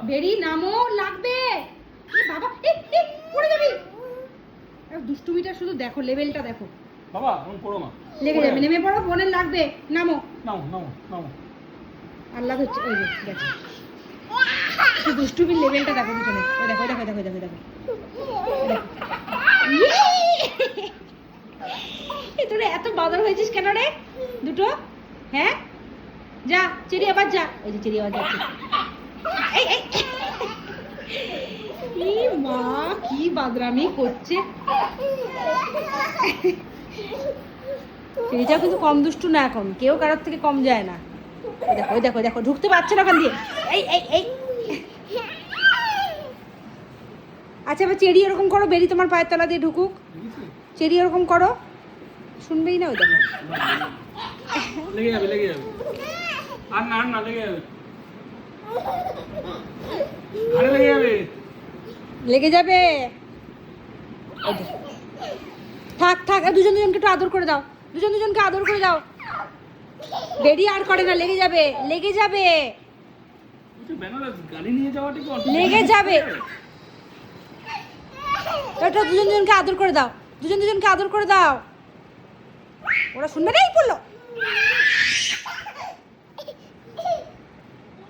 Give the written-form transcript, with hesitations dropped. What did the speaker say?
বেরি নামো, লাগবে। এ বাবা, এ পড়ে যাবি। দুষ্টুমিটা শুধু দেখো, লেভেলটা দেখো। বাবা এখন পড়ো মা, লেগে যাবে, নেমে পড়ো, বোনের লাগবে। নামো নামো নামো নামো। আল্লাহ হচ্ছে, ওই যে গেছে। একটু দুষ্টুমির লেভেলটা দেখো পিছনে। ওই দেখো, দেখো দেখো দেখো দেখো। তোরা এত বাদর হয়েছিস কেন রে দুটো? হ্যাঁ, যা চেরি, আবার যা। ওই যে চেরি আবার যাচ্ছে। এই এই ই মা, কি বাদরামি করছে। চেরিটাও কিন্তু কম দুষ্টু না এখন, কেউ কারোর থেকে কম যায় না। ওই দেখো, ওই দেখো দেখো, ঢুকতে পারছে না ওখান দিয়ে। এই এই এই আচ্ছা, এবার চেরি এরকম করো, বেরি তোমার পায়ের তলা দিয়ে ঢুকুক। চেরি এরকম করো, শুনবেই না। ওই দেখো, লেগে যাবে লেগে যাবে। আর না আর না, লেগে যাবে, ঘাড়ে লেগে যাবে। লেগে যাবে। ওই দেখো। থাক থাক, দুজন দুজনকে একটু আদর করে দাও, দুজন দুজনকে আদর করে দাও। বেরি আর করে না, লেগে যাবে, লেগে যাবে, বেনারস গাড়ি নিয়ে যাওয়াটা কি অল্প? লেগে যাবে। ওটা দুজন দুজনকে আদর করে দাও, দুজন দুজনকে আদর করে দাও। ওরা শুনবে না, এই পড়লো।